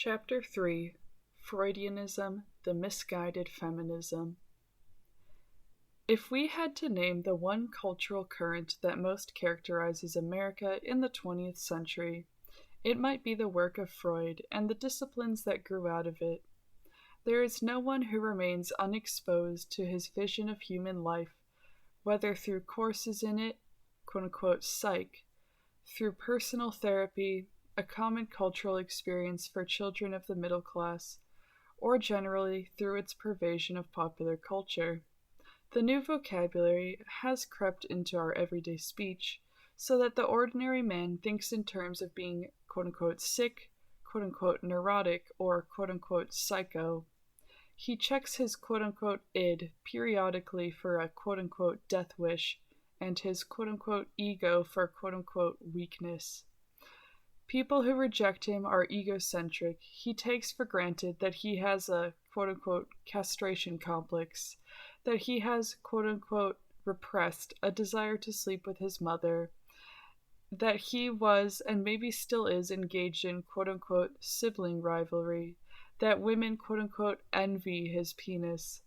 Chapter 3 Freudianism, the Misguided Feminism. If we had to name the one cultural current that most characterizes America in the 20th century, it might be the work of Freud and the disciplines that grew out of it. There is no one who remains unexposed to his vision of human life, whether through courses in it, quote-unquote psych, through personal therapy, a common cultural experience for children of the middle class, or generally through its pervasion of popular culture. The new vocabulary has crept into our everyday speech, so that the ordinary man thinks in terms of being quote-unquote sick, quote-unquote neurotic, or quote-unquote psycho. He checks his quote-unquote id periodically for a quote-unquote death wish, and his quote-unquote ego for quote-unquote weakness. People who reject him are egocentric. He takes for granted that he has a quote-unquote castration complex, that he has quote-unquote repressed a desire to sleep with his mother, that he was and maybe still is engaged in quote-unquote sibling rivalry, that women quote-unquote envy his penis.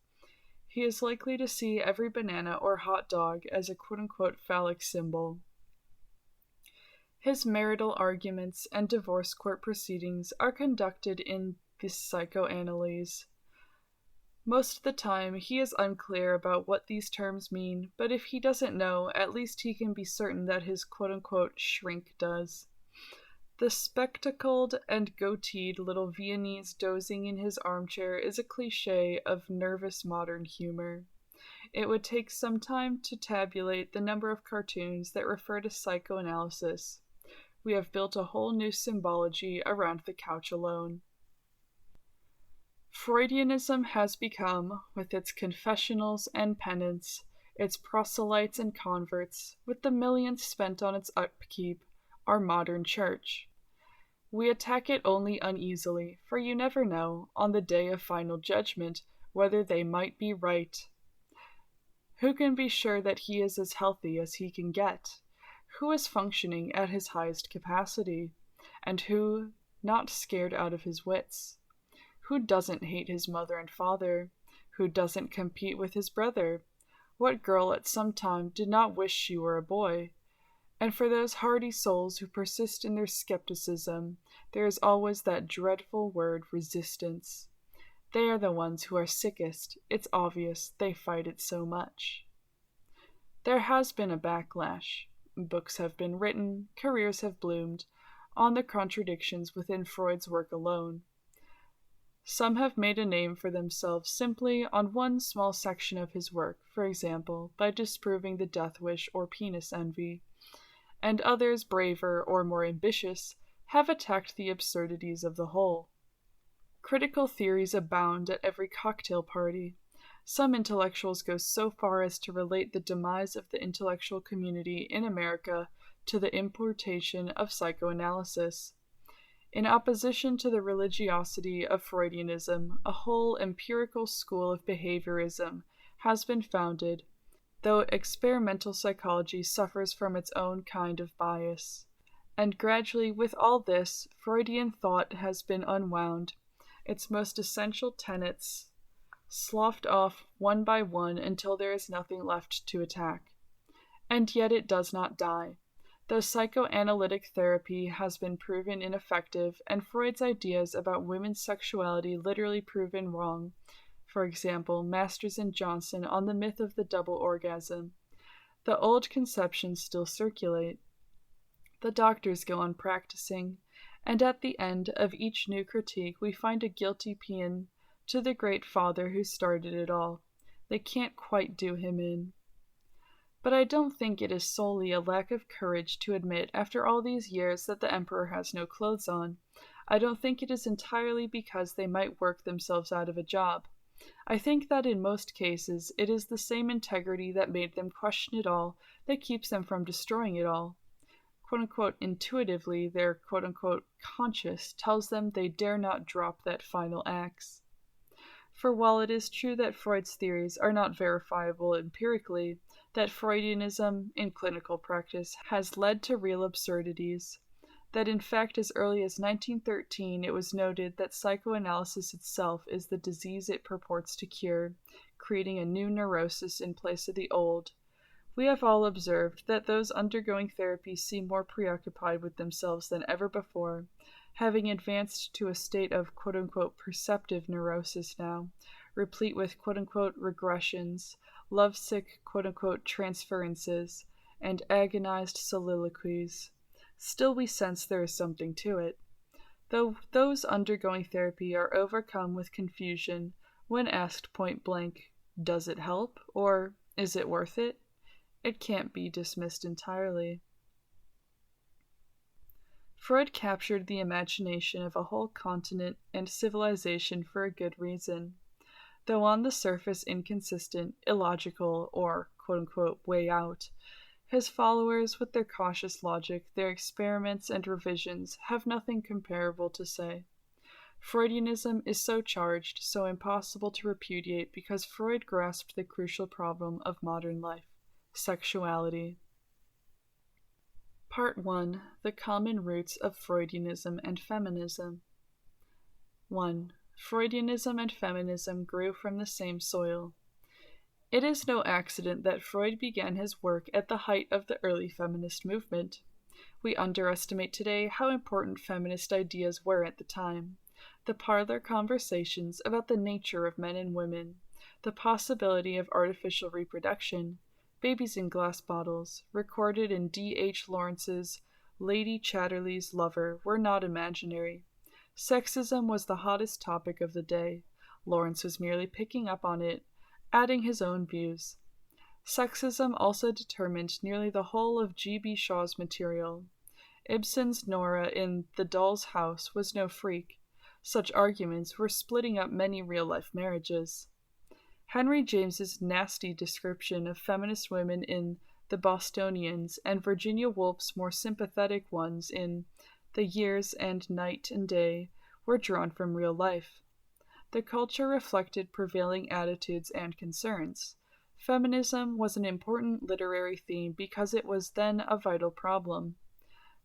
He is likely to see every banana or hot dog as a quote-unquote phallic symbol. His marital arguments and divorce court proceedings are conducted in the psychoanalyse. Most of the time, he is unclear about what these terms mean, but if he doesn't know, at least he can be certain that his quote-unquote shrink does. The spectacled and goateed little Viennese dozing in his armchair is a cliché of nervous modern humor. It would take some time to tabulate the number of cartoons that refer to psychoanalysis. We have built a whole new symbology around the couch alone. Freudianism has become, with its confessionals and penance, its proselytes and converts, with the millions spent on its upkeep, our modern church. We attack it only uneasily, for you never know, on the day of final judgment, whether they might be right. Who can be sure that he is as healthy as he can get? Who is functioning at his highest capacity? And who not scared out of his wits? Who doesn't hate his mother and father? Who doesn't compete with his brother? What girl at some time did not wish she were a boy? And for those hardy souls who persist in their skepticism, there is always that dreadful word resistance. They are the ones who are sickest. It's obvious they fight it so much. There has been a backlash. Books have been written, careers have bloomed, on the contradictions within Freud's work alone. Some have made a name for themselves simply on one small section of his work, for example, by disproving the death wish or penis envy, and others, braver or more ambitious, have attacked the absurdities of the whole. Critical theories abound at every cocktail party. Some intellectuals go so far as to relate the demise of the intellectual community in America to the importation of psychoanalysis. In opposition to the religiosity of Freudianism, a whole empirical school of behaviorism has been founded, though experimental psychology suffers from its own kind of bias. And gradually, with all this, Freudian thought has been unwound, its most essential tenets sloughed off one by one until there is nothing left to attack. And yet it does not die. Though psychoanalytic therapy has been proven ineffective and Freud's ideas about women's sexuality literally proven wrong, for example, Masters and Johnson on the myth of the double orgasm, the old conceptions still circulate. The doctors go on practicing, and at the end of each new critique we find a guilty paean to the great father who started it all. They can't quite do him in. But I don't think it is solely a lack of courage to admit after all these years that the emperor has no clothes on. I don't think it is entirely because they might work themselves out of a job. I think that in most cases it is the same integrity that made them question it all that keeps them from destroying it all. Quote-unquote intuitively, their quote-unquote conscience tells them they dare not drop that final axe. For while it is true that Freud's theories are not verifiable empirically, that Freudianism, in clinical practice, has led to real absurdities, that in fact as early as 1913 it was noted that psychoanalysis itself is the disease it purports to cure, creating a new neurosis in place of the old. We have all observed that those undergoing therapy seem more preoccupied with themselves than ever before, having advanced to a state of quote-unquote perceptive neurosis now, replete with quote-unquote regressions, lovesick quote-unquote transferences, and agonized soliloquies. Still we sense there is something to it. Though those undergoing therapy are overcome with confusion when asked point blank, does it help? Or is it worth it? It can't be dismissed entirely. Freud captured the imagination of a whole continent and civilization for a good reason. Though on the surface inconsistent, illogical, or quote-unquote way out, his followers, with their cautious logic, their experiments and revisions, have nothing comparable to say. Freudianism is so charged, so impossible to repudiate because Freud grasped the crucial problem of modern life, sexuality. Part 1. The Common Roots of Freudianism and Feminism. 1. Freudianism and feminism grew from the same soil. It is no accident that Freud began his work at the height of the early feminist movement. We underestimate today how important feminist ideas were at the time. The parlor conversations about the nature of men and women, the possibility of artificial reproduction, babies in glass bottles, recorded in D.H. Lawrence's Lady Chatterley's Lover, were not imaginary. Sexism was the hottest topic of the day. Lawrence was merely picking up on it, adding his own views. Sexism also determined nearly the whole of G.B. Shaw's material. Ibsen's Nora in The Doll's House was no freak. Such arguments were splitting up many real-life marriages. Henry James's nasty description of feminist women in The Bostonians and Virginia Woolf's more sympathetic ones in The Years and Night and Day were drawn from real life. The culture reflected prevailing attitudes and concerns. Feminism was an important literary theme because it was then a vital problem.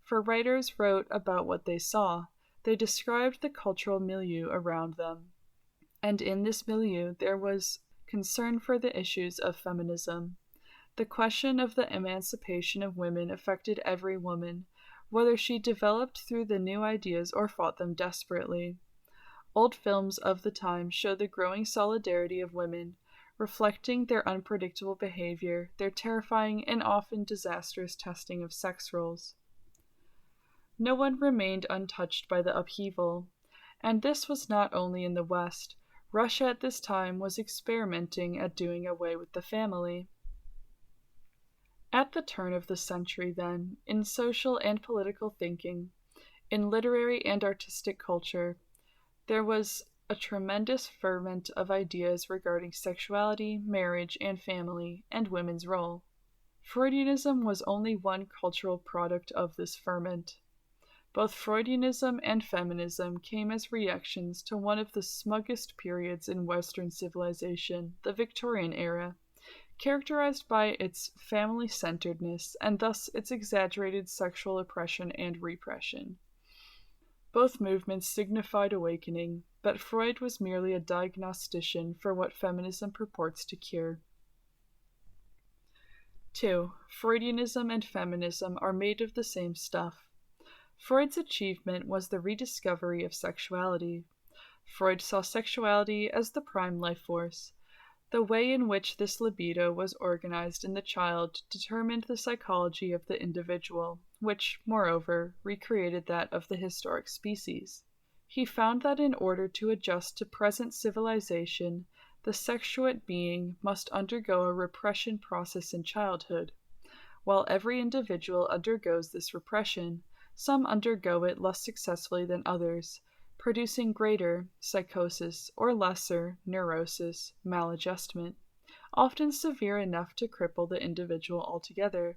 For writers wrote about what they saw, they described the cultural milieu around them. And in this milieu there was concern for the issues of feminism. The question of the emancipation of women affected every woman, whether she developed through the new ideas or fought them desperately. Old films of the time show the growing solidarity of women, reflecting their unpredictable behavior, their terrifying and often disastrous testing of sex roles. No one remained untouched by the upheaval, and this was not only in the West. Russia at this time was experimenting at doing away with the family. At the turn of the century, then, in social and political thinking, in literary and artistic culture, there was a tremendous ferment of ideas regarding sexuality, marriage, and family, and women's role. Freudianism was only one cultural product of this ferment. Both Freudianism and feminism came as reactions to one of the smuggest periods in Western civilization, the Victorian era, characterized by its family-centeredness and thus its exaggerated sexual oppression and repression. Both movements signified awakening, but Freud was merely a diagnostician for what feminism purports to cure. 2. Freudianism and feminism are made of the same stuff. Freud's achievement was the rediscovery of sexuality. Freud saw sexuality as the prime life force. The way in which this libido was organized in the child determined the psychology of the individual, which, moreover, recreated that of the historic species. He found that in order to adjust to present civilization, the sexuate being must undergo a repression process in childhood. While every individual undergoes this repression, some undergo it less successfully than others, producing greater psychosis or lesser neurosis, maladjustment, often severe enough to cripple the individual altogether.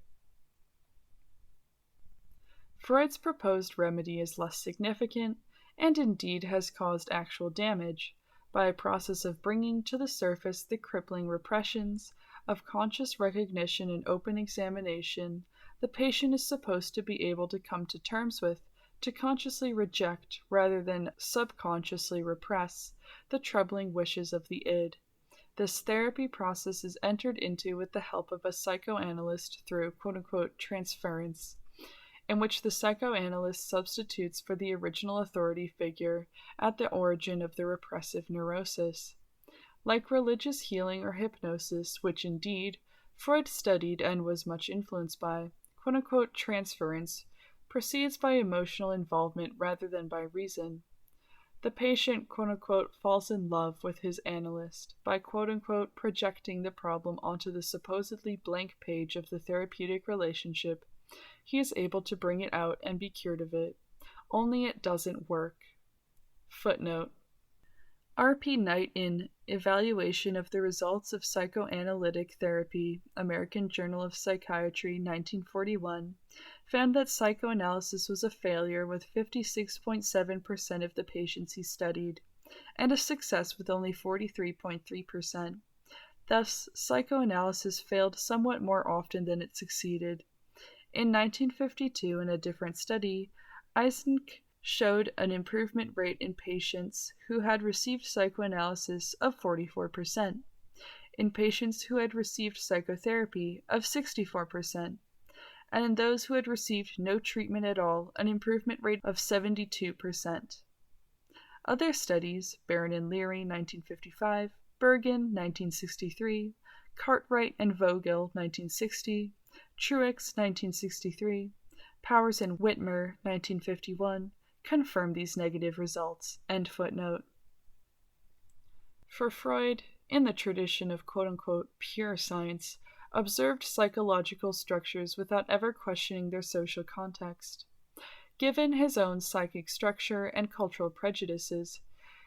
Freud's proposed remedy is less significant, and indeed has caused actual damage, by a process of bringing to the surface the crippling repressions, of conscious recognition and open examination. The patient is supposed to be able to come to terms with to consciously reject, rather than subconsciously repress, the troubling wishes of the id. This therapy process is entered into with the help of a psychoanalyst through quote-unquote transference, in which the psychoanalyst substitutes for the original authority figure at the origin of the repressive neurosis. Like religious healing or hypnosis, which indeed Freud studied and was much influenced by, quote-unquote transference proceeds by emotional involvement rather than by reason. The patient, quote-unquote, falls in love with his analyst by, quote-unquote, projecting the problem onto the supposedly blank page of the therapeutic relationship. He is able to bring it out and be cured of it. Only it doesn't work. Footnote. R.P. Knight in Evaluation of the Results of Psychoanalytic Therapy, American Journal of Psychiatry, 1941, found that psychoanalysis was a failure with 56.7% of the patients he studied, and a success with only 43.3%. Thus, psychoanalysis failed somewhat more often than it succeeded. In 1952, in a different study, Eysenck showed an improvement rate in patients who had received psychoanalysis of 44%, in patients who had received psychotherapy of 64%, and in those who had received no treatment at all, an improvement rate of 72%. Other studies, Barron and Leary, 1955, Bergen, 1963, Cartwright and Vogel, 1960, Truex, 1963, Powers and Whitmer, 1951, confirm these negative results. End footnote. For Freud, in the tradition of quote-unquote pure science, observed psychological structures without ever questioning their social context. Given his own psychic structure and cultural prejudices,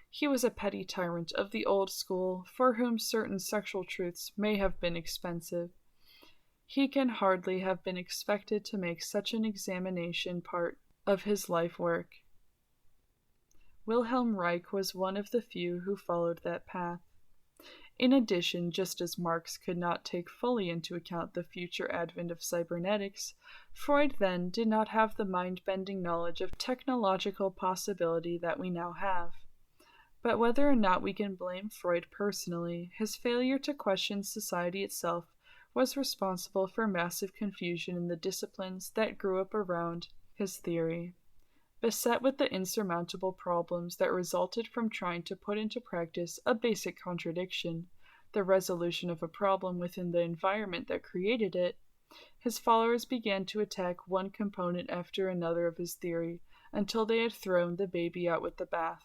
he was a petty tyrant of the old school for whom certain sexual truths may have been expensive. He can hardly have been expected to make such an examination part of his life work. Wilhelm Reich was one of the few who followed that path. In addition, just as Marx could not take fully into account the future advent of cybernetics, Freud then did not have the mind-bending knowledge of technological possibility that we now have. But whether or not we can blame Freud personally, his failure to question society itself was responsible for massive confusion in the disciplines that grew up around his theory. Beset with the insurmountable problems that resulted from trying to put into practice a basic contradiction, the resolution of a problem within the environment that created it, his followers began to attack one component after another of his theory until they had thrown the baby out with the bath.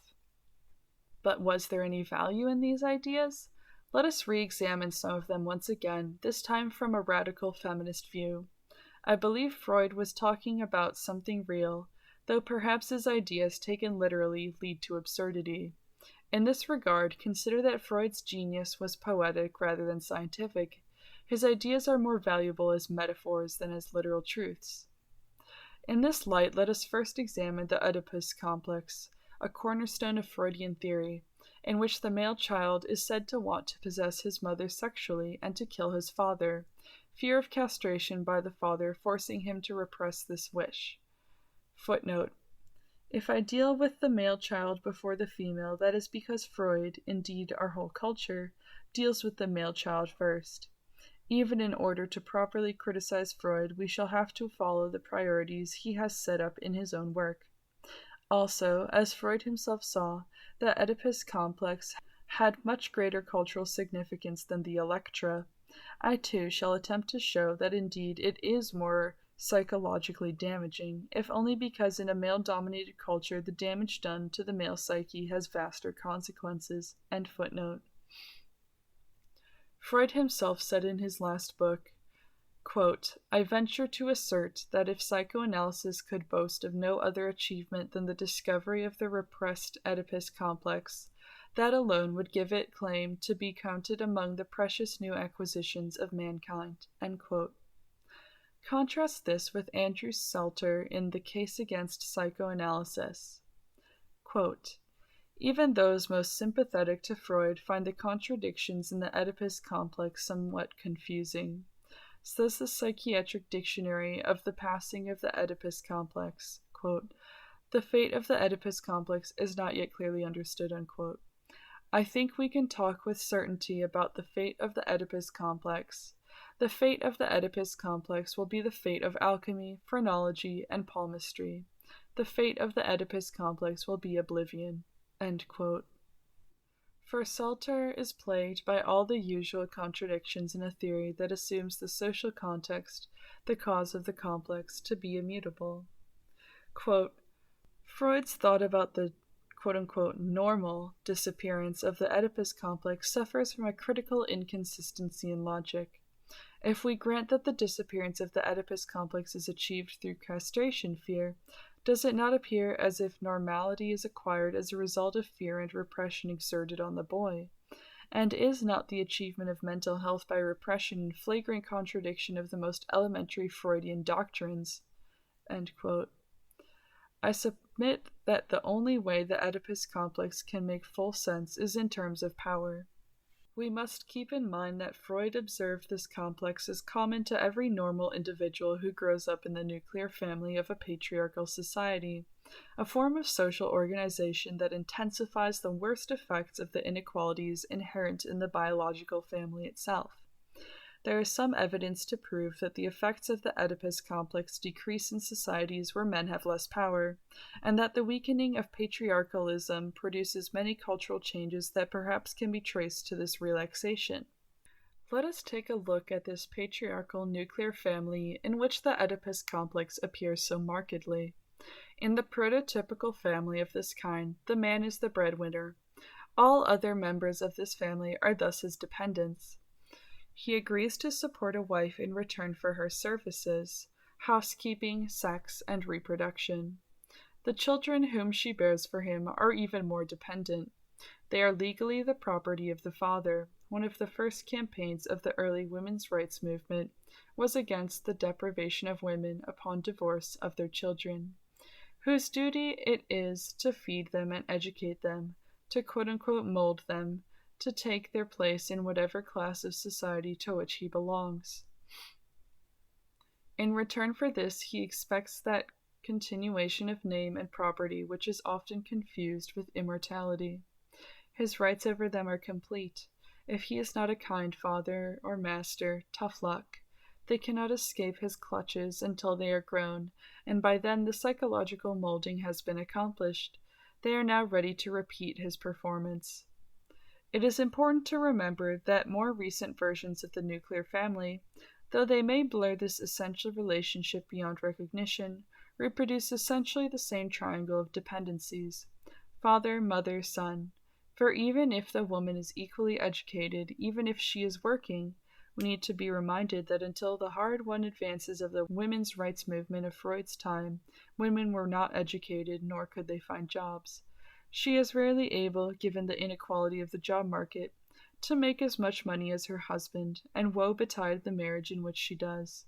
But was there any value in these ideas? Let us re-examine some of them once again, this time from a radical feminist view. I believe Freud was talking about something real, though perhaps his ideas taken literally lead to absurdity. In this regard, consider that Freud's genius was poetic rather than scientific. His ideas are more valuable as metaphors than as literal truths. In this light, let us first examine the Oedipus complex, a cornerstone of Freudian theory, in which the male child is said to want to possess his mother sexually and to kill his father, fear of castration by the father forcing him to repress this wish. Footnote. If I deal with the male child before the female, that is because Freud, indeed our whole culture, deals with the male child first. Even in order to properly criticize Freud, we shall have to follow the priorities he has set up in his own work. Also, as Freud himself saw, the Oedipus complex had much greater cultural significance than the Electra. I too shall attempt to show that indeed it is more psychologically damaging, if only because in a male-dominated culture the damage done to the male psyche has vaster consequences. End footnote. Freud himself said in his last book, quote, I venture to assert that if psychoanalysis could boast of no other achievement than the discovery of the repressed Oedipus complex, that alone would give it claim to be counted among the precious new acquisitions of mankind. End quote. Contrast this with Andrew Salter in The Case Against Psychoanalysis. Quote, even those most sympathetic to Freud find the contradictions in the Oedipus complex somewhat confusing. Says the Psychiatric Dictionary of the Passing of the Oedipus complex, quote, The fate of the Oedipus complex is not yet clearly understood, unquote. I think we can talk with certainty about the fate of the Oedipus complex. The fate of the Oedipus complex will be the fate of alchemy, phrenology, and palmistry. The fate of the Oedipus complex will be oblivion. End quote. For Salter is plagued by all the usual contradictions in a theory that assumes the social context, the cause of the complex, to be immutable. Quote, Freud's thought about the quote-unquote normal disappearance of the Oedipus complex suffers from a critical inconsistency in logic. If we grant that the disappearance of the Oedipus complex is achieved through castration fear, does it not appear as if normality is acquired as a result of fear and repression exerted on the boy? And is not the achievement of mental health by repression in flagrant contradiction of the most elementary Freudian doctrines? End quote. I submit that the only way the Oedipus complex can make full sense is in terms of power. We must keep in mind that Freud observed this complex as common to every normal individual who grows up in the nuclear family of a patriarchal society, a form of social organization that intensifies the worst effects of the inequalities inherent in the biological family itself. There is some evidence to prove that the effects of the Oedipus complex decrease in societies where men have less power, and that the weakening of patriarchalism produces many cultural changes that perhaps can be traced to this relaxation. Let us take a look at this patriarchal nuclear family in which the Oedipus complex appears so markedly. In the prototypical family of this kind, the man is the breadwinner. All other members of this family are thus his dependents. He agrees to support a wife in return for her services, housekeeping, sex, and reproduction. The children whom she bears for him are even more dependent. They are legally the property of the father. One of the first campaigns of the early women's rights movement was against the deprivation of women upon divorce of their children, whose duty it is to feed them and educate them, to quote-unquote mold them, to take their place in whatever class of society to which he belongs. In return for this, he expects that continuation of name and property which is often confused with immortality. His rights over them are complete. If he is not a kind father or master, tough luck. They cannot escape his clutches until they are grown, and by then the psychological molding has been accomplished. They are now ready to repeat his performance. It is important to remember that more recent versions of the nuclear family, though they may blur this essential relationship beyond recognition, reproduce essentially the same triangle of dependencies: father, mother, son. For even if the woman is equally educated, even if she is working, we need to be reminded that until the hard-won advances of the women's rights movement of Freud's time, women were not educated, nor could they find jobs. She is rarely able, given the inequality of the job market, to make as much money as her husband, and woe betide the marriage in which she does.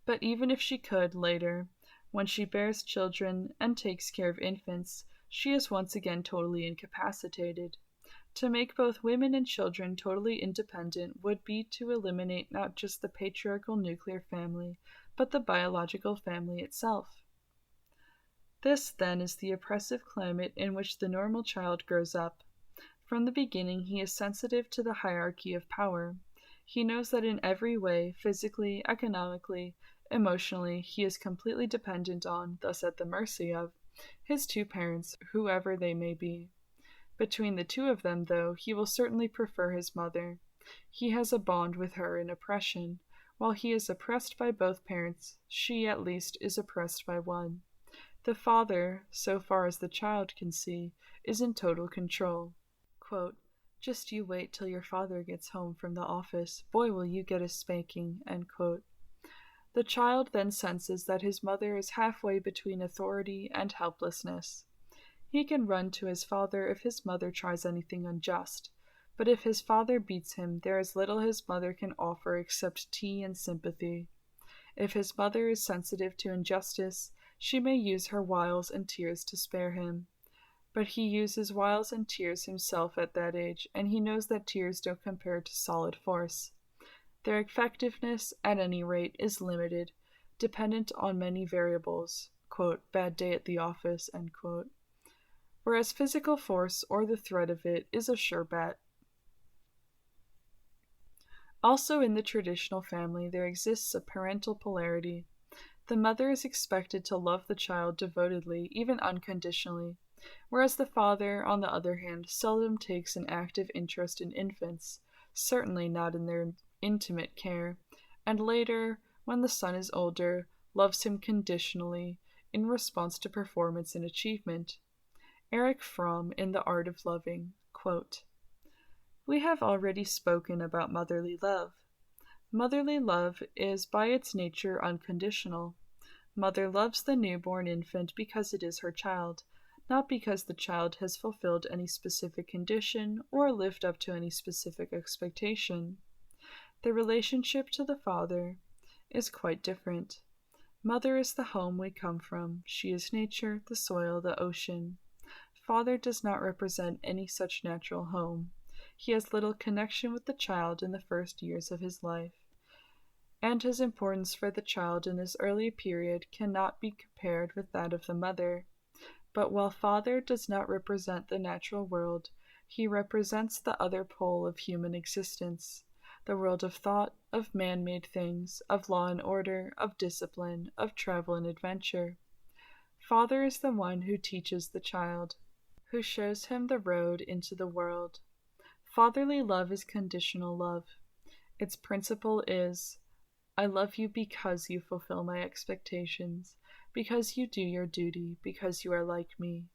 But even if she could, later, when she bears children and takes care of infants, she is once again totally incapacitated. To make both women and children totally independent would be to eliminate not just the patriarchal nuclear family, but the biological family itself. This, then, is the oppressive climate in which the normal child grows up. From the beginning, he is sensitive to the hierarchy of power. He knows that in every way, physically, economically, emotionally, he is completely dependent on, thus at the mercy of, his two parents, whoever they may be. Between the two of them, though, he will certainly prefer his mother. He has a bond with her in oppression. While he is oppressed by both parents, she, at least, is oppressed by one. The father, so far as the child can see, is in total control. Quote, "Just you wait till your father gets home from the office. Boy, will you get a spanking." End quote. The child then senses that his mother is halfway between authority and helplessness. He can run to his father if his mother tries anything unjust, but if his father beats him, there is little his mother can offer except tea and sympathy. If his mother is sensitive to injustice, she may use her wiles and tears to spare him. But he uses wiles and tears himself at that age, and he knows that tears don't compare to solid force. Their effectiveness, at any rate, is limited, dependent on many variables. quote, bad day at the office, end quote, whereas physical force or the threat of it is a sure bet. Also, in the traditional family, there exists a parental polarity. The mother is expected to love the child devotedly, even unconditionally, whereas the father, on the other hand, seldom takes an active interest in infants, certainly not in their intimate care, and later, when the son is older, loves him conditionally in response to performance and achievement. Erich Fromm, in The Art of Loving, quote, "We have already spoken about motherly love. Motherly love is by its nature unconditional. Mother loves the newborn infant because it is her child, not because the child has fulfilled any specific condition or lived up to any specific expectation. The relationship to the father is quite different. Mother is the home we come from. She is nature, the soil, the ocean. Father does not represent any such natural home. He has little connection with the child in the first years of his life, and his importance for the child in this early period cannot be compared with that of the mother. But while father does not represent the natural world, he represents the other pole of human existence, the world of thought, of man-made things, of law and order, of discipline, of travel and adventure. Father is the one who teaches the child, who shows him the road into the world. Fatherly love is conditional love. Its principle is, I love you because you fulfill my expectations, because you do your duty, because you are like me.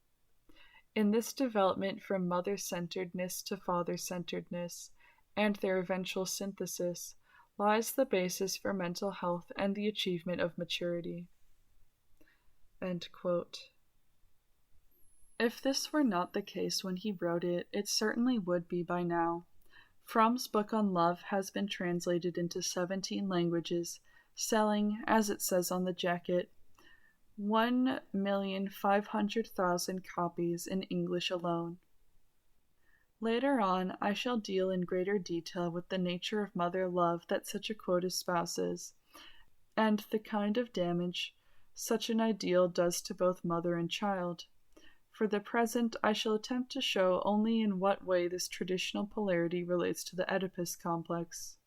In this development from mother-centeredness to father-centeredness, and their eventual synthesis, lies the basis for mental health and the achievement of maturity." End quote. If this were not the case when he wrote it, it certainly would be by now. Fromm's book on love has been translated into 17 languages, selling, as it says on the jacket, 1,500,000 copies in English alone. Later on, I shall deal in greater detail with the nature of mother love that such a quote espouses, and the kind of damage such an ideal does to both mother and child. For the present, I shall attempt to show only in what way this traditional polarity relates to the Oedipus complex.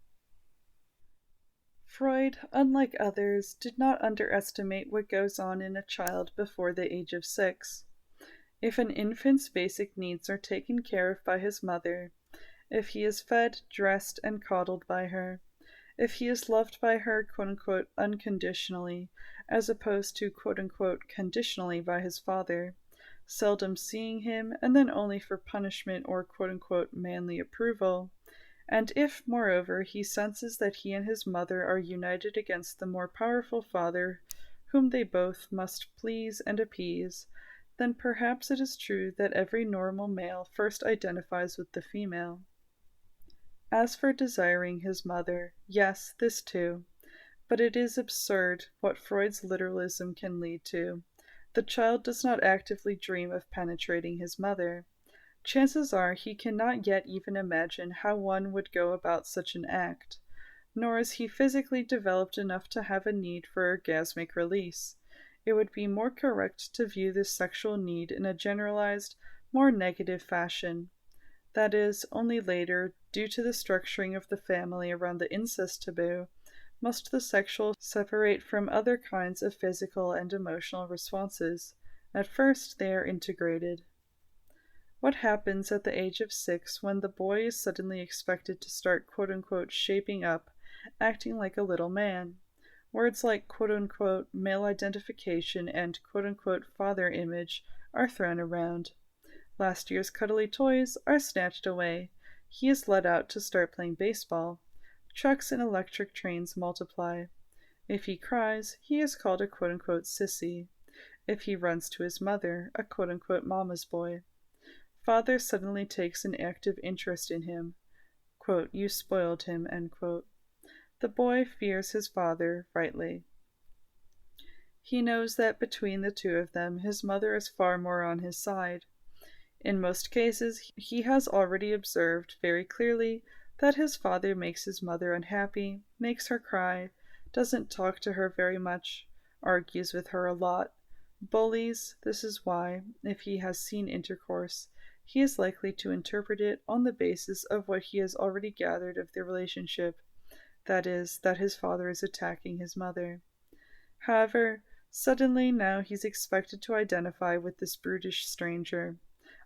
Freud, unlike others, did not underestimate what goes on in a child before the age of 6. If an infant's basic needs are taken care of by his mother, if he is fed, dressed, and coddled by her, if he is loved by her, quote-unquote, unconditionally, as opposed to, quote-unquote, conditionally by his father, seldom seeing him, and then only for punishment or quote-unquote manly approval, and if, moreover, he senses that he and his mother are united against the more powerful father, whom they both must please and appease, then perhaps it is true that every normal male first identifies with the female. As for desiring his mother, yes, this too, but it is absurd what Freud's literalism can lead to. The child does not actively dream of penetrating his mother. Chances are he cannot yet even imagine how one would go about such an act, nor is he physically developed enough to have a need for orgasmic release. It would be more correct to view this sexual need in a generalized, more negative fashion. That is, only later, due to the structuring of the family around the incest taboo, must the sexual separate from other kinds of physical and emotional responses. At first, they are integrated. What happens at the age of 6 when the boy is suddenly expected to start quote-unquote shaping up, acting like a little man? Words like quote-unquote male identification and quote-unquote father image are thrown around. Last year's cuddly toys are snatched away. He is let out to start playing baseball. Trucks and electric trains multiply. If he cries, he is called a quote-unquote sissy. If he runs to his mother, a quote-unquote mama's boy. Father suddenly takes an active interest in him. Quote, you spoiled him, end quote. The boy fears his father, rightly. He knows that between the two of them, his mother is far more on his side. In most cases, he has already observed very clearly that his father makes his mother unhappy, makes her cry, doesn't talk to her very much, argues with her a lot, Bullies, this is why, if he has seen intercourse, he is likely to interpret it on the basis of what he has already gathered of the relationship, that is, that his father is attacking his mother. However, suddenly now he's expected to identify with this brutish stranger.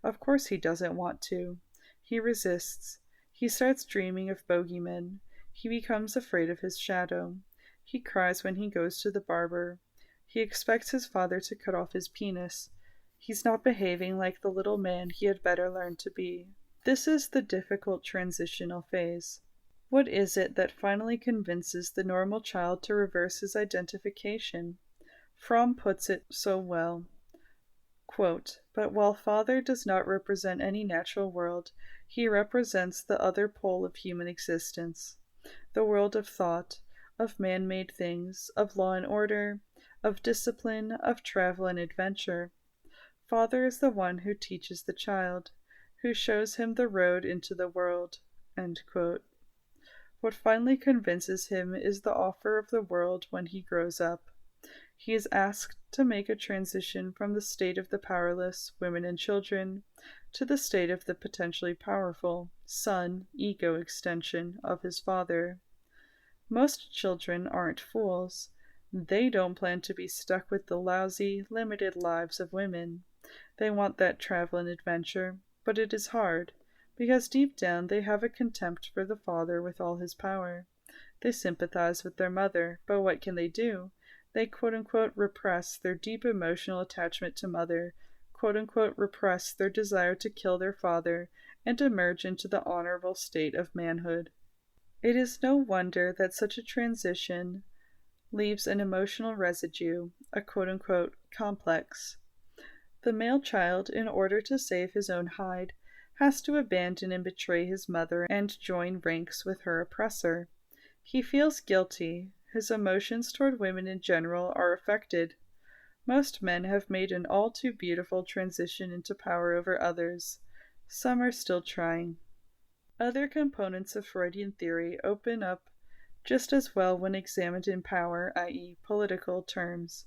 Of course he doesn't want to. He resists. He starts dreaming of bogeymen. He becomes afraid of his shadow. He cries when he goes to the barber. He expects his father to cut off his penis. He's not behaving like the little man he had better learn to be. This is the difficult transitional phase. What is it that finally convinces the normal child to reverse his identification? Fromm puts it so well. Quote, "But while father does not represent any natural world, he represents the other pole of human existence, the world of thought, of man-made things, of law and order, of discipline, of travel and adventure. Father is the one who teaches the child, who shows him the road into the world." End quote. What finally convinces him is the offer of the world when he grows up. He is asked to make a transition from the state of the powerless, women and children, to the state of the potentially powerful, son, ego extension of his father. Most children aren't fools. They don't plan to be stuck with the lousy, limited lives of women. They want that travel and adventure, but it is hard, because deep down they have a contempt for the father with all his power. They sympathize with their mother, but what can they do? They quote-unquote repress their deep emotional attachment to mother, quote-unquote repress their desire to kill their father, and emerge into the honorable state of manhood. It is no wonder that such a transition leaves an emotional residue, a quote-unquote complex. The male child, in order to save his own hide, has to abandon and betray his mother and join ranks with her oppressor. He feels guilty. His emotions toward women in general are affected. Most men have made an all too beautiful transition into power over others. Some are still trying. Other components of Freudian theory open up just as well when examined in power, i.e., political terms.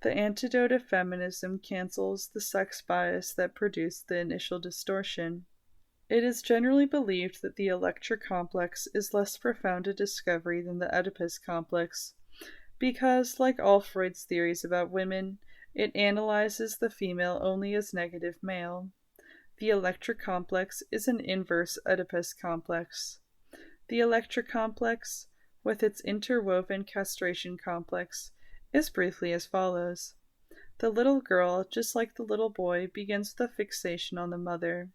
The antidote of feminism cancels the sex bias that produced the initial distortion. It is generally believed that the Electra complex is less profound a discovery than the Oedipus complex, because, like all Freud's theories about women, it analyzes the female only as negative male. The Electra complex is an inverse Oedipus complex. The Electra complex, with its interwoven castration complex, is briefly as follows. The little girl, just like the little boy, begins with a fixation on the mother.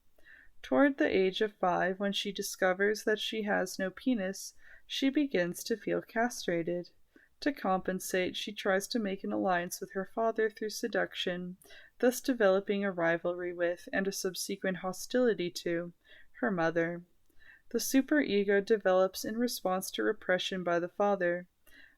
Toward the age of 5, when she discovers that she has no penis, she begins to feel castrated. To compensate, she tries to make an alliance with her father through seduction, thus developing a rivalry with, and a subsequent hostility to, her mother. The superego develops in response to repression by the father,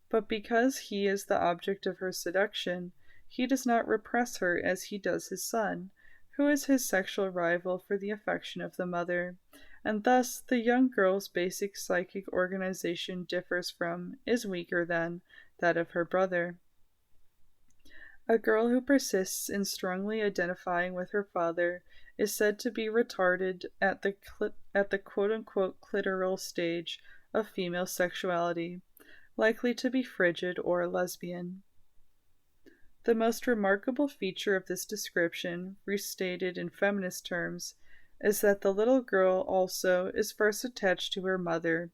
but because he is the object of her seduction, he does not repress her as he does his son, who is his sexual rival for the affection of the mother, and thus the young girl's basic psychic organization differs from, is weaker than, that of her brother. A girl who persists in strongly identifying with her father is said to be retarded at the quote-unquote clitoral stage of female sexuality, likely to be frigid or a lesbian. The most remarkable feature of this description, restated in feminist terms, is that the little girl also is first attached to her mother,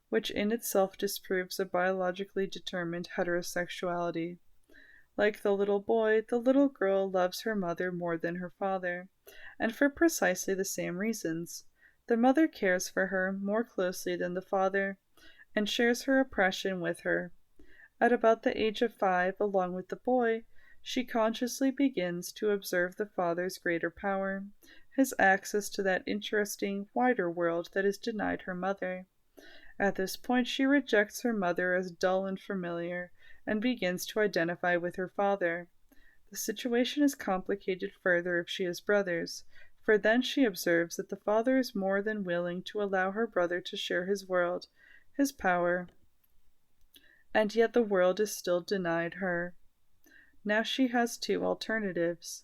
which in itself disproves a biologically determined heterosexuality. Like the little boy, the little girl loves her mother more than her father, and for precisely the same reasons. The mother cares for her more closely than the father, and shares her oppression with her. At about the age of 5, along with the boy, she consciously begins to observe the father's greater power, his access to that interesting, wider world that is denied her mother. At this point, she rejects her mother as dull and familiar, and begins to identify with her father. The situation is complicated further if she has brothers, for then she observes that the father is more than willing to allow her brother to share his world, his power, and yet the world is still denied her. Now she has two alternatives.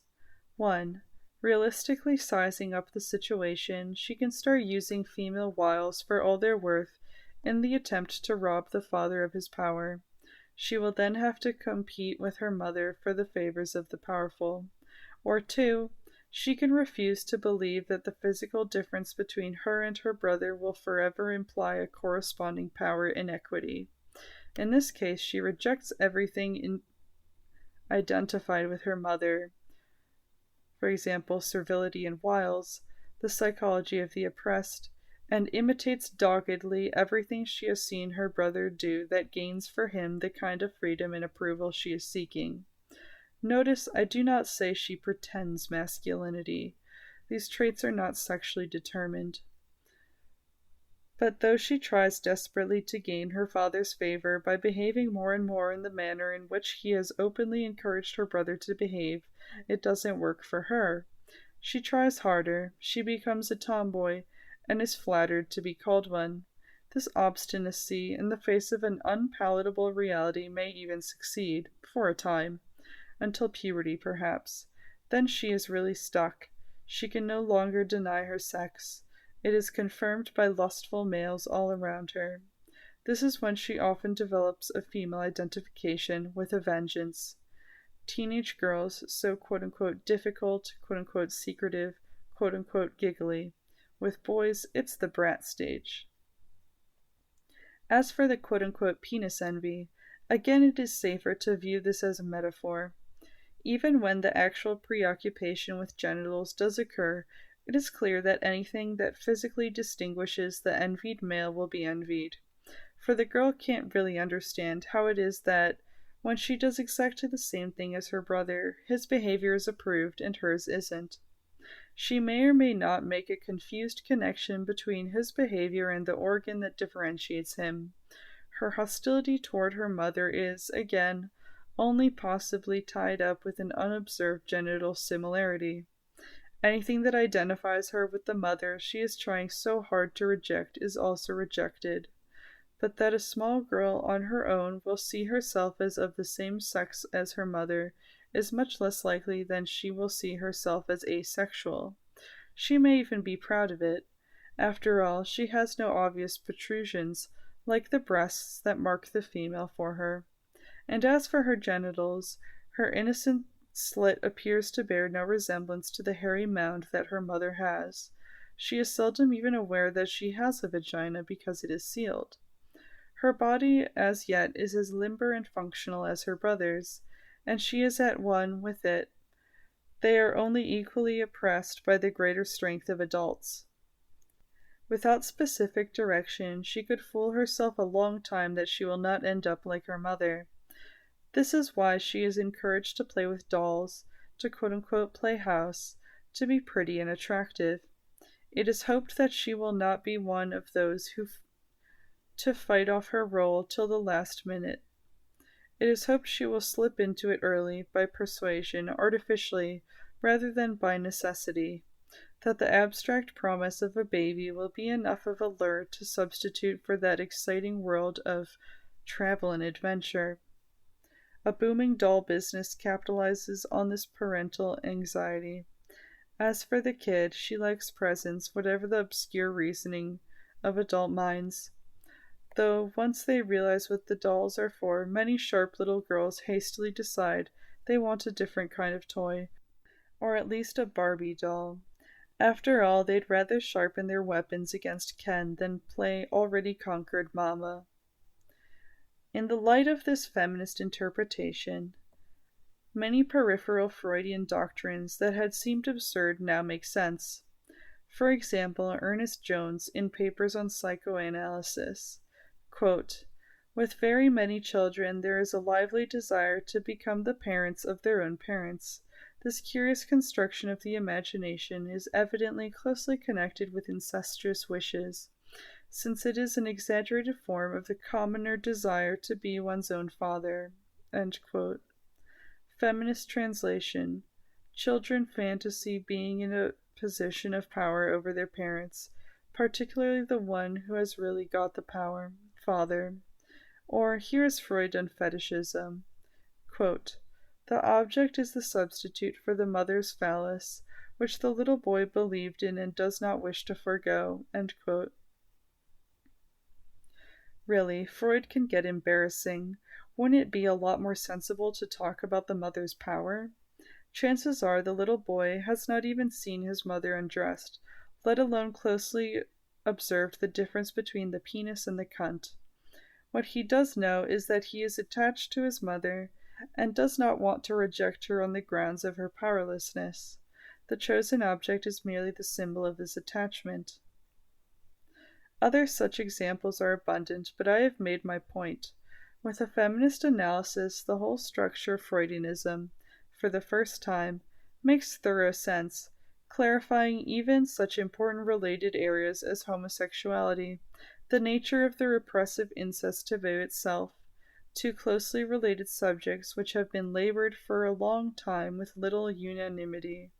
1. Realistically sizing up the situation, she can start using female wiles for all their worth in the attempt to rob the father of his power. She will then have to compete with her mother for the favors of the powerful. Or 2. She can refuse to believe that the physical difference between her and her brother will forever imply a corresponding power inequity. In this case, she rejects everything identified with her mother, for example, servility and wiles, the psychology of the oppressed, and imitates doggedly everything she has seen her brother do that gains for him the kind of freedom and approval she is seeking. Notice I do not say she pretends masculinity. These traits are not sexually determined. But though she tries desperately to gain her father's favor by behaving more and more in the manner in which he has openly encouraged her brother to behave, it doesn't work for her. She tries harder, she becomes a tomboy, and is flattered to be called one. This obstinacy in the face of an unpalatable reality may even succeed, for a time, until puberty perhaps. Then she is really stuck. She can no longer deny her sex. It is confirmed by lustful males all around her. This is when she often develops a female identification with a vengeance. Teenage girls, so quote-unquote difficult, quote-unquote secretive, quote-unquote giggly. With boys, it's the brat stage. As for the quote-unquote penis envy, again it is safer to view this as a metaphor. Even when the actual preoccupation with genitals does occur, it is clear that anything that physically distinguishes the envied male will be envied. For the girl can't really understand how it is that, when she does exactly the same thing as her brother, his behavior is approved and hers isn't. She may or may not make a confused connection between his behavior and the organ that differentiates him. Her hostility toward her mother is, again, only possibly tied up with an unobserved genital similarity. Anything that identifies her with the mother she is trying so hard to reject is also rejected. But that a small girl on her own will see herself as of the same sex as her mother is much less likely than she will see herself as asexual. She may even be proud of it. After all, she has no obvious protrusions, like the breasts that mark the female for her. And as for her genitals, her innocent slit appears to bear no resemblance to the hairy mound that her mother has. She is seldom even aware that she has a vagina because it is sealed. Her body, as yet, is as limber and functional as her brother's, and she is at one with it. They are only equally oppressed by the greater strength of adults. Without specific direction, she could fool herself a long time that she will not end up like her mother. This is why she is encouraged to play with dolls, to quote-unquote play house, to be pretty and attractive. It is hoped that she will not be one of those who to fight off her role till the last minute. It is hoped she will slip into it early, by persuasion, artificially, rather than by necessity, that the abstract promise of a baby will be enough of a lure to substitute for that exciting world of travel and adventure. A booming doll business capitalizes on this parental anxiety. As for the kid, she likes presents, whatever the obscure reasoning of adult minds. Though, once they realize what the dolls are for, many sharp little girls hastily decide they want a different kind of toy, or at least a Barbie doll. After all, they'd rather sharpen their weapons against Ken than play already conquered Mama. In the light of this feminist interpretation, many peripheral Freudian doctrines that had seemed absurd now make sense. For example, Ernest Jones, in Papers on Psychoanalysis, quote, "With very many children there is a lively desire to become the parents of their own parents. This curious construction of the imagination is evidently closely connected with incestuous wishes, since it is an exaggerated form of the commoner desire to be one's own father." End quote. Feminist translation: children fantasy being in a position of power over their parents, particularly the one who has really got the power, father. Or here is Freud on fetishism. Quote, The object is the substitute for the mother's phallus, which the little boy believed in and does not wish to forego." End quote. Really, Freud can get embarrassing. Wouldn't it be a lot more sensible to talk about the mother's power? Chances are the little boy has not even seen his mother undressed, let alone closely observed the difference between the penis and the cunt. What he does know is that he is attached to his mother and does not want to reject her on the grounds of her powerlessness. The chosen object is merely the symbol of this attachment. Other such examples are abundant, but I have made my point. With a feminist analysis, the whole structure of Freudianism, for the first time, makes thorough sense, clarifying even such important related areas as homosexuality, the nature of the repressive incest taboo itself, two closely related subjects which have been labored for a long time with little unanimity.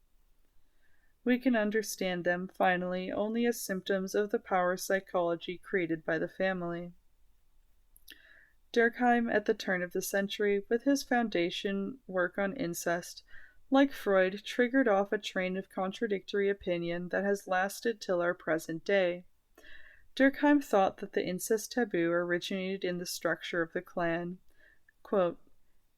We can understand them, finally, only as symptoms of the power psychology created by the family. Durkheim, at the turn of the century, with his foundation work on incest, like Freud, triggered off a train of contradictory opinion that has lasted till our present day. Durkheim thought that the incest taboo originated in the structure of the clan. Quote,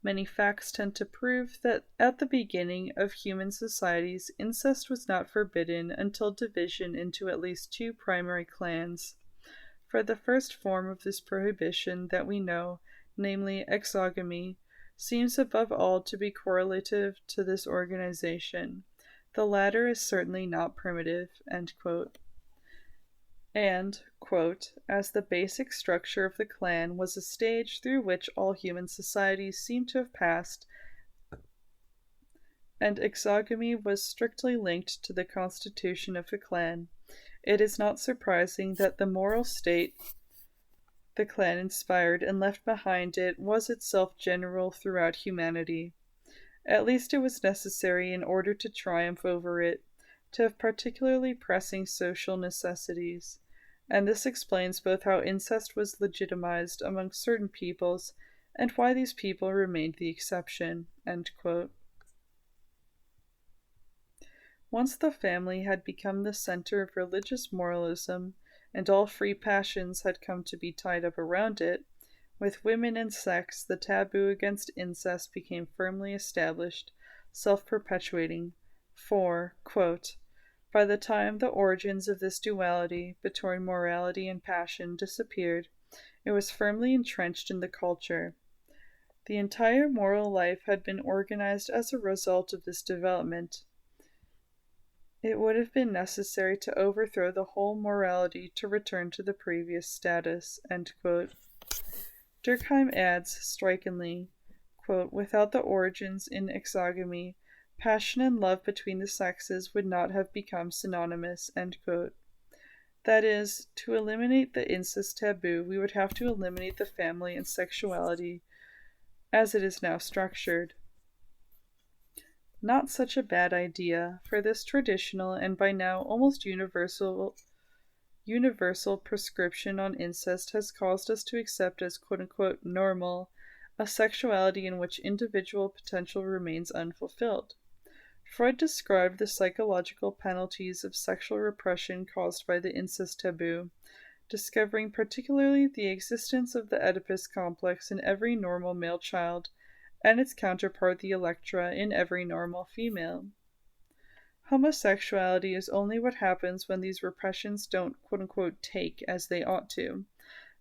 "Many facts tend to prove that at the beginning of human societies, incest was not forbidden until division into at least two primary clans. For the first form of this prohibition that we know, namely exogamy, seems above all to be correlative to this organization. The latter is certainly not primitive." End quote. And, quote, "as the basic structure of the clan was a stage through which all human societies seem to have passed, and exogamy was strictly linked to the constitution of the clan, it is not surprising that the moral state the clan inspired and left behind it was itself general throughout humanity. At least it was necessary, in order to triumph over it, to have particularly pressing social necessities, and this explains both how incest was legitimized among certain peoples and why these people remained the exception." End quote. Once the family had become the center of religious moralism, and all free passions had come to be tied up around it, with women and sex, the taboo against incest became firmly established, self-perpetuating, for, quote, "by the time the origins of this duality between morality and passion disappeared, it was firmly entrenched in the culture. The entire moral life had been organized as a result of this development. It would have been necessary to overthrow the whole morality to return to the previous status." End quote. Durkheim adds, strikingly, quote, "without the origins in exogamy, passion and love between the sexes would not have become synonymous." End quote. That is, to eliminate the incest taboo, we would have to eliminate the family and sexuality as it is now structured. Not such a bad idea, for this traditional and by now almost universal prescription on incest has caused us to accept as quote-unquote normal a sexuality in which individual potential remains unfulfilled. Freud described the psychological penalties of sexual repression caused by the incest taboo, discovering particularly the existence of the Oedipus complex in every normal male child, and its counterpart the Electra in every normal female. Homosexuality is only what happens when these repressions don't quote-unquote take as they ought to.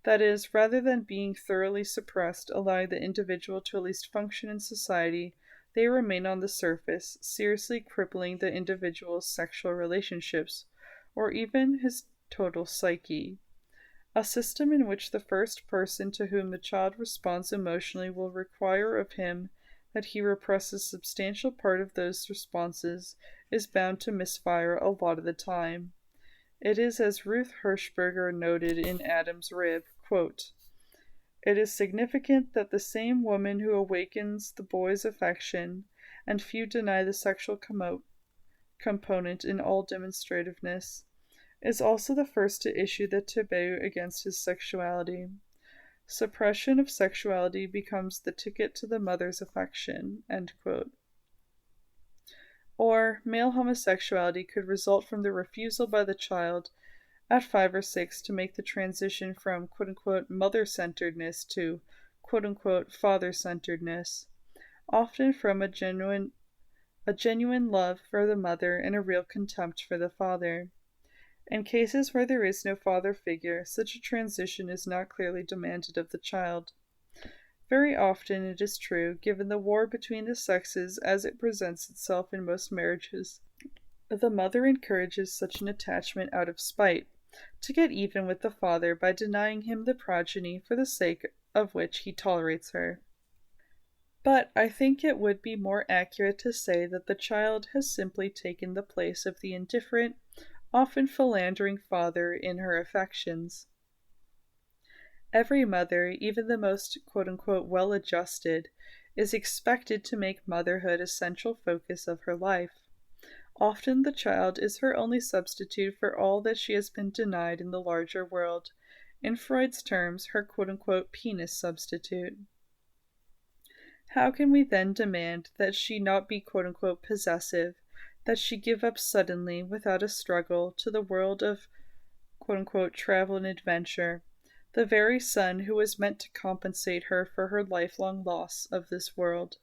That is, rather than being thoroughly suppressed, allowing the individual to at least function in society, they remain on the surface, seriously crippling the individual's sexual relationships, or even his total psyche. A system in which the first person to whom the child responds emotionally will require of him that he repress a substantial part of those responses is bound to misfire a lot of the time. It is as Ruth Hirschberger noted in Adam's Rib, quote, "It is significant that the same woman who awakens the boy's affection, and few deny the sexual component in all demonstrativeness, is also the first to issue the taboo against his sexuality. Suppression of sexuality becomes the ticket to the mother's affection, end quote. Or, male homosexuality could result from the refusal by the child at 5 or 6 to make the transition from quote-unquote mother-centeredness to quote-unquote father-centeredness, often from a genuine love for the mother and a real contempt for the father. In cases where there is no father figure, such a transition is not clearly demanded of the child. Very often, it is true, given the war between the sexes as it presents itself in most marriages, the mother encourages such an attachment out of spite, to get even with the father by denying him the progeny for the sake of which he tolerates her. But I think it would be more accurate to say that the child has simply taken the place of the indifferent, often philandering father in her affections. Every mother, even the most quote-unquote well-adjusted, is expected to make motherhood a central focus of her life. Often the child is her only substitute for all that she has been denied in the larger world, in Freud's terms, her quote-unquote penis substitute. How can we then demand that she not be quote-unquote possessive, that she give up suddenly, without a struggle, to the world of quote-unquote travel and adventure, the very son who was meant to compensate her for her lifelong loss of this world?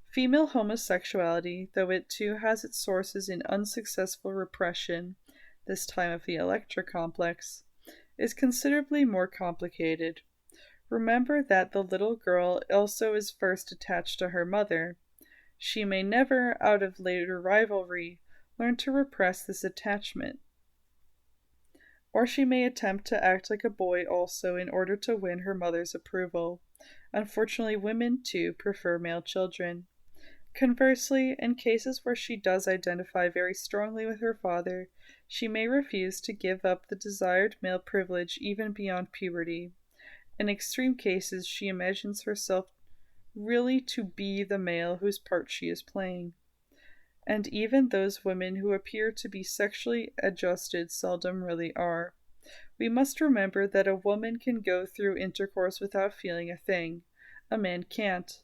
Female homosexuality, though it too has its sources in unsuccessful repression, this time of the Electra complex, is considerably more complicated. Remember that the little girl also is first attached to her mother. She may never, out of later rivalry, learn to repress this attachment. Or she may attempt to act like a boy also in order to win her mother's approval. Unfortunately, women, too, prefer male children. Conversely, in cases where she does identify very strongly with her father, she may refuse to give up the desired male privilege even beyond puberty. In extreme cases, she imagines herself really to be the male whose part she is playing. And even those women who appear to be sexually adjusted seldom really are. We must remember that a woman can go through intercourse without feeling a thing. A man can't.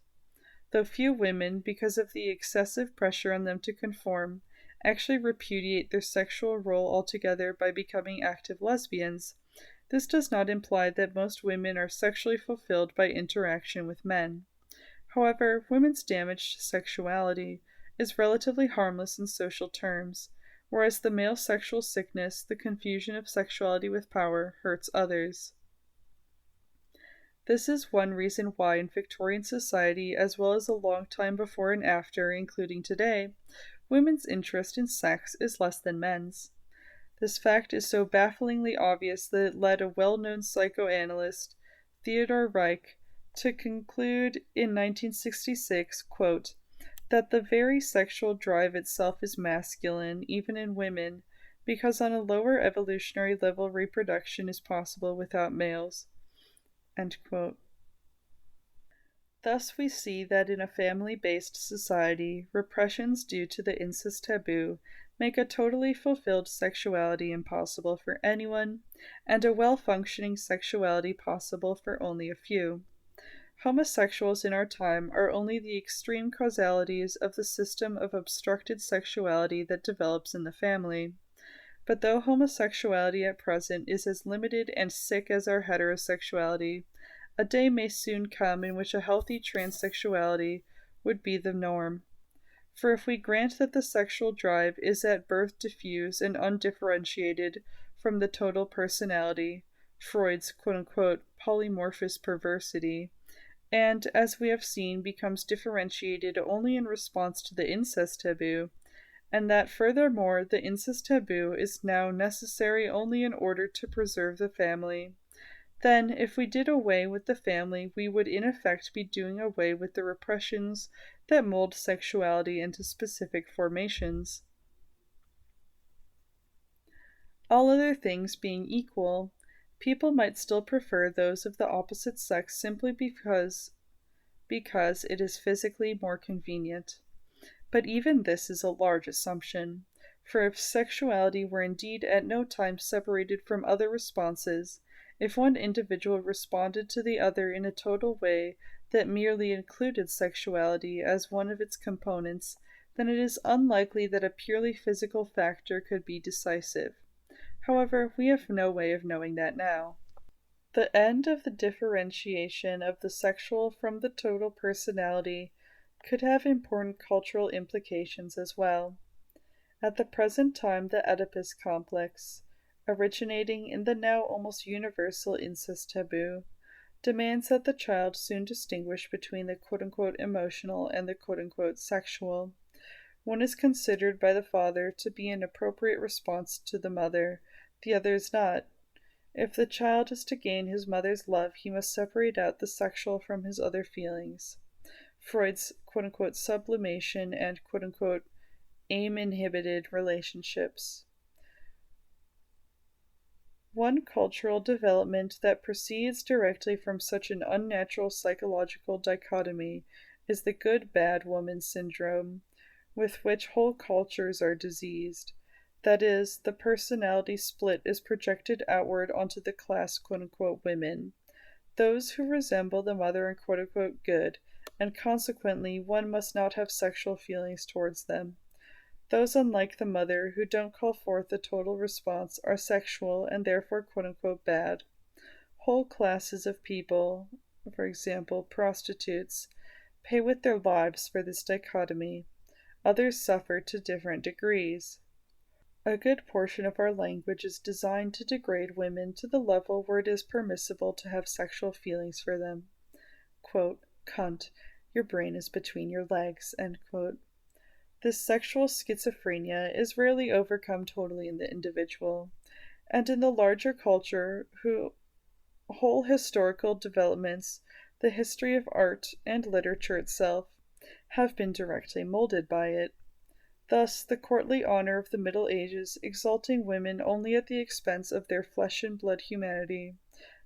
Though few women, because of the excessive pressure on them to conform, actually repudiate their sexual role altogether by becoming active lesbians, this does not imply that most women are sexually fulfilled by interaction with men. However, women's damage to sexuality is relatively harmless in social terms, whereas the male sexual sickness, the confusion of sexuality with power, hurts others. This is one reason why in Victorian society, as well as a long time before and after, including today, women's interest in sex is less than men's. This fact is so bafflingly obvious that it led a well-known psychoanalyst, Theodor Reich, to conclude in 1966, quote, that the very sexual drive itself is masculine, even in women, because on a lower evolutionary level reproduction is possible without males. End quote. Thus we see that in a family-based society, repressions due to the incest taboo make a totally fulfilled sexuality impossible for anyone, and a well-functioning sexuality possible for only a few. Homosexuals in our time are only the extreme causalities of the system of obstructed sexuality that develops in the family. But though homosexuality at present is as limited and sick as our heterosexuality, a day may soon come in which a healthy transsexuality would be the norm. For if we grant that the sexual drive is at birth diffuse and undifferentiated from the total personality, Freud's quote-unquote polymorphous perversity, and, as we have seen, becomes differentiated only in response to the incest taboo, and that furthermore the incest taboo is now necessary only in order to preserve the family, then if we did away with the family we would in effect be doing away with the repressions that mold sexuality into specific formations. All other things being equal, people might still prefer those of the opposite sex simply because it is physically more convenient. But even this is a large assumption, for if sexuality were indeed at no time separated from other responses, If one individual responded to the other in a total way that merely included sexuality as one of its components, then it is unlikely that a purely physical factor could be decisive. However, we have no way of knowing that now. The end of the differentiation of the sexual from the total personality could have important cultural implications as well. At the present time, the Oedipus complex, originating in the now almost universal incest taboo, demands that the child soon distinguish between the quote-unquote emotional and the quote-unquote sexual. One is considered by the father to be an appropriate response to the mother, the other is not. If the child is to gain his mother's love, he must separate out the sexual from his other feelings. Freud's quote-unquote sublimation and quote-unquote aim-inhibited relationships. One cultural development that proceeds directly from such an unnatural psychological dichotomy is the good-bad woman syndrome, with which whole cultures are diseased. That is, the personality split is projected outward onto the class quote-unquote women, those who resemble the mother and quote-unquote good, and consequently one must not have sexual feelings towards them. Those unlike the mother, who don't call forth a total response, are sexual and therefore quote-unquote bad. Whole classes of people, for example prostitutes, pay with their lives for this dichotomy. Others suffer to different degrees. A good portion of our language is designed to degrade women to the level where it is permissible to have sexual feelings for them. Quote, "Cunt, your brain is between your legs," end quote. This sexual schizophrenia is rarely overcome totally in the individual, and in the larger culture, whole historical developments, the history of art and literature itself, have been directly molded by it. Thus, the courtly honor of the Middle Ages exalting women only at the expense of their flesh and blood humanity,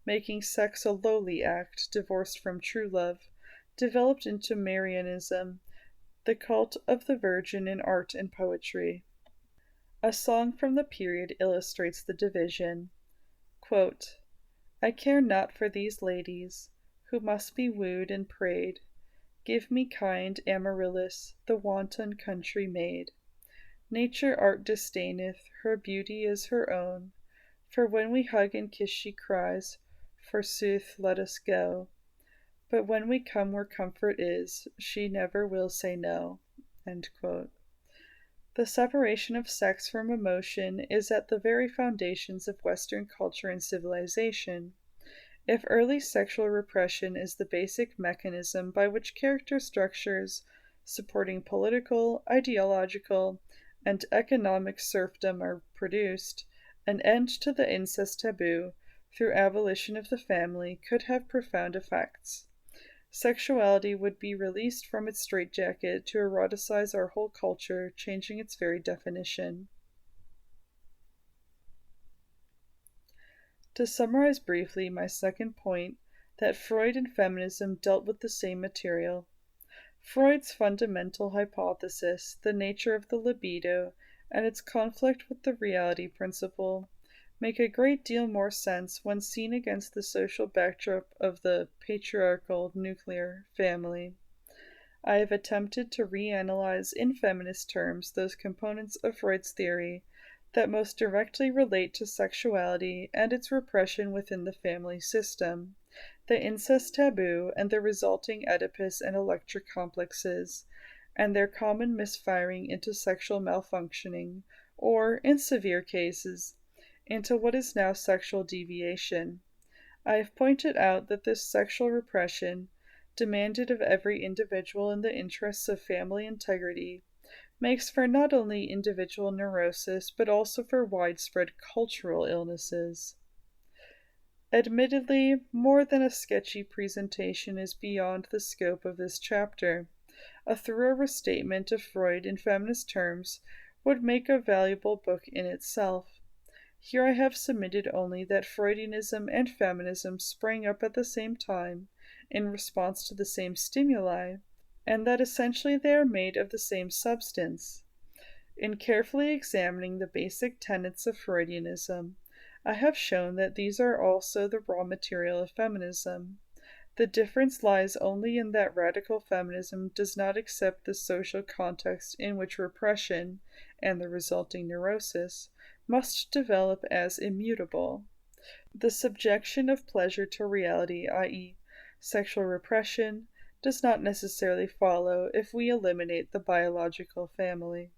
making sex a lowly act divorced from true love, developed into Marianism, the cult of the Virgin in art and poetry. A song from the period illustrates the division. Quote, "I care not for these ladies, who must be wooed and prayed. Give me kind Amaryllis, the wanton country maid. Nature art disdaineth, her beauty is her own. For when we hug and kiss she cries, Forsooth, let us go. But when we come where comfort is, she never will say no." End quote. The separation of sex from emotion is at the very foundations of Western culture and civilization. If early sexual repression is the basic mechanism by which character structures supporting political, ideological, and economic serfdom are produced, an end to the incest taboo through abolition of the family could have profound effects. Sexuality would be released from its straitjacket to eroticize our whole culture, changing its very definition. To summarize briefly my second point, that Freud and feminism dealt with the same material. Freud's fundamental hypothesis, the nature of the libido, and its conflict with the reality principle, make a great deal more sense when seen against the social backdrop of the patriarchal nuclear family. I have attempted to reanalyze in feminist terms those components of Freud's theory that most directly relate to sexuality and its repression within the family system, the incest taboo and the resulting Oedipus and Electra complexes, and their common misfiring into sexual malfunctioning, or, in severe cases, into what is now sexual deviation. I have pointed out that this sexual repression, demanded of every individual in the interests of family integrity, makes for not only individual neurosis but also for widespread cultural illnesses. Admittedly, more than a sketchy presentation is beyond the scope of this chapter. A thorough restatement of Freud in feminist terms would make a valuable book in itself. Here I have submitted only that Freudianism and feminism sprang up at the same time, in response to the same stimuli, and that essentially they are made of the same substance. In carefully examining the basic tenets of Freudianism, I have shown that these are also the raw material of feminism. The difference lies only in that radical feminism does not accept the social context in which repression, and the resulting neurosis, must develop as immutable. The subjection of pleasure to reality, i.e., sexual repression, does not necessarily follow if we eliminate the biological family.